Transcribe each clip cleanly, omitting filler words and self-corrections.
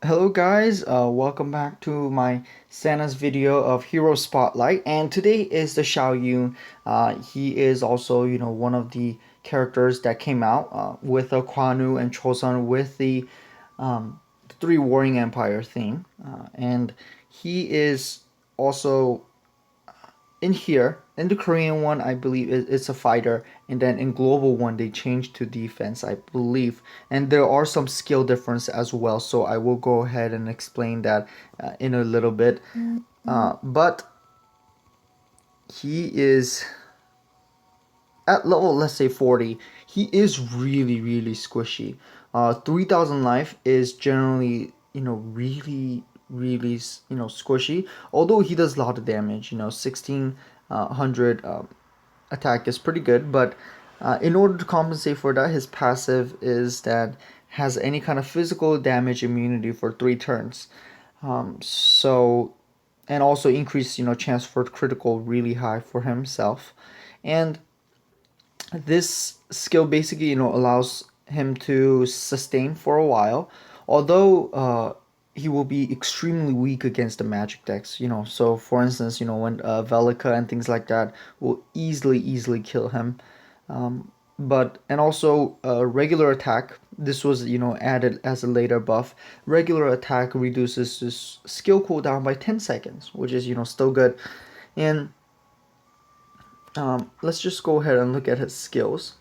Hello guys, welcome back to my Santa's video of Hero Spotlight, and today is the Xiao Yun. He is also, one of the characters that came out with the Quan Yu and Chosun with the Three Warring Empire thing, and he is also in here. In the Korean one, I believe it's a fighter, and then in global one they changed to defense, I believe. And there are some skill difference as well, so I will go ahead and explain that in a little bit. But he is at level, let's say 40. He is really squishy. 3,000 life is generally, really squishy. Although he does a lot of damage, 1600 attack is pretty good, but in order to compensate for that, his passive is that has any kind of physical damage immunity for 3 turns. So and also increase chance for critical really high for himself, and this skill basically allows him to sustain for a while, although he will be extremely weak against the magic decks. So for instance, when Velika and things like that will easily kill him. But and also regular attack. This was added as a later buff. Regular attack reduces his skill cooldown by 10 seconds, which is still good. And let's just go ahead and look at his skills.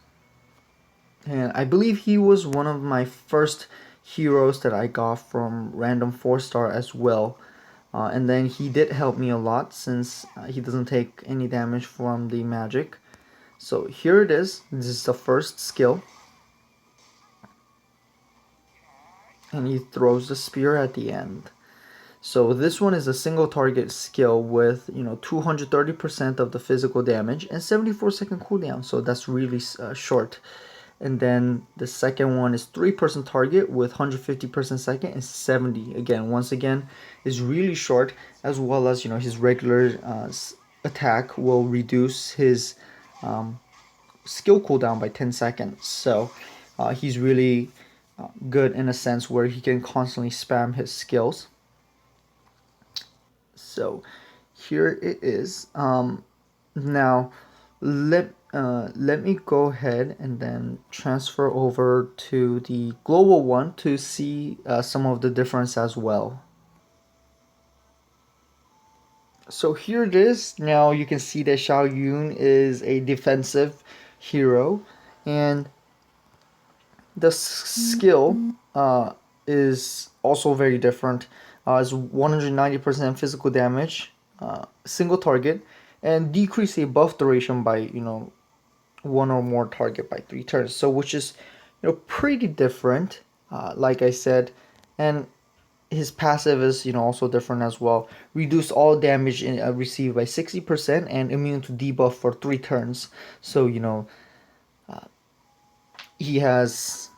And I believe he was one of my first heroes that I got from random 4-star as well. And then he did help me a lot since he doesn't take any damage from the magic. So here it is. This is the first skill. And he throws the spear at the end. So this one is a single target skill with 230% of the physical damage and 74-second cooldown. So that's really short. And then the second one is 3-person target with 150% second and 70. Again, once again, is really short, as well as his regular attack will reduce his skill cooldown by 10 seconds. So he's really good in a sense where he can constantly spam his skills. So here it is. Now let me go ahead and then transfer over to the global one to see some of the difference as well. So here it is. Now you can see that Xiao Yun is a defensive hero, and the skill is also very different. It's 190% physical damage, single target, and decrease a buff duration by one or more target by 3 turns. So which is pretty different, like I said, and his passive is also different as well. Reduce all damage received by 60% and immune to debuff for 3 turns. So he has,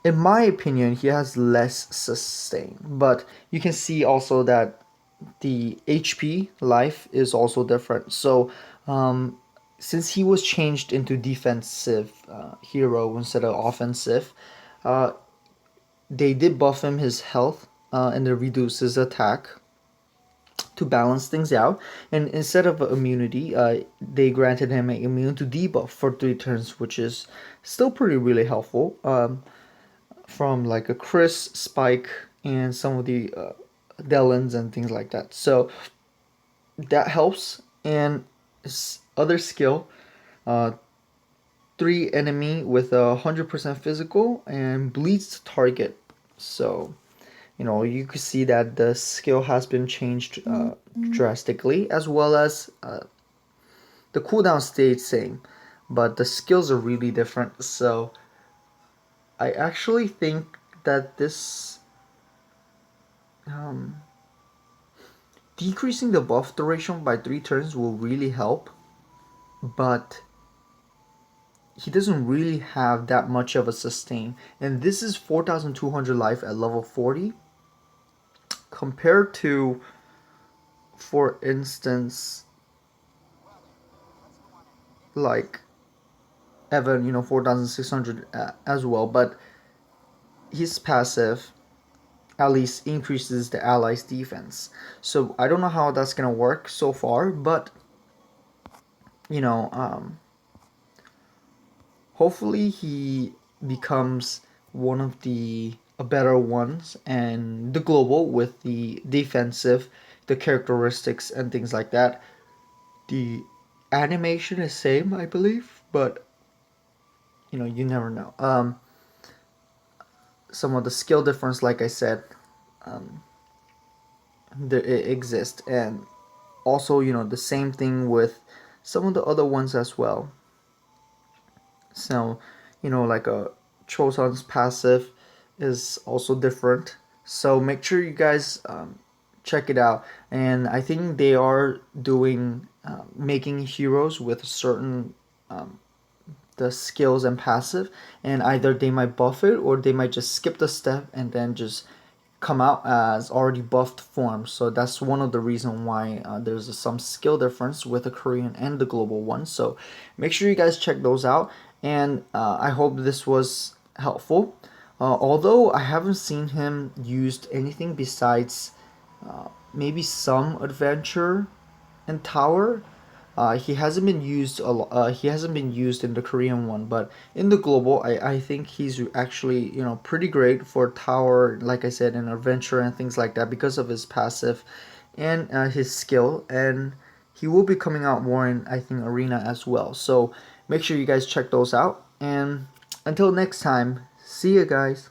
in my opinion, he has less sustain, but you can see also that the HP life is also different. So since he was changed into defensive hero instead of offensive, uh, they did buff him his health and they reduce his attack to balance things out. And instead of immunity, they granted him an immune to debuff for 3 turns, which is still pretty really helpful. From like a Chris, Spike, and some of the Delans and things like that. So that helps. And his other skill, uh, 3 enemy with 100% physical and bleeds the target. So you can see that the skill has been changed drastically, as well as the cooldown stayed same, but the skills are really different. So I actually think that this decreasing the buff duration by 3 turns will really help, but he doesn't really have that much of a sustain. And this is 4,200 life at level 40 compared to, for instance, like Evan, 4,600 as well. But his passive at least increases the allies' defense. So I don't know how that's gonna work so far, but you know, hopefully he becomes one of the better ones and the global with the defensive, the characteristics and things like that. The animation is same, I believe, but you never know. Some of the skill difference, like I said, there it exists, and also the same thing with some of the other ones as well. So, like a Chosun's passive is also different. So make sure you guys check it out. And I think they are doing making heroes with certain the skills and passive, and either they might buff it or they might just skip the step and then just come out as already buffed form. So that's one of the reason why there's some skill difference with the Korean and the global one. So make sure you guys check those out, and I hope this was helpful. Although I haven't seen him used anything besides maybe some adventure and tower. He hasn't been used a he hasn't been used in the Korean one, but in the global, I think he's actually pretty great for tower, like I said, and adventure and things like that because of his passive and his skill, and he will be coming out more in I think arena as well. So make sure you guys check those out, and until next time, see you guys.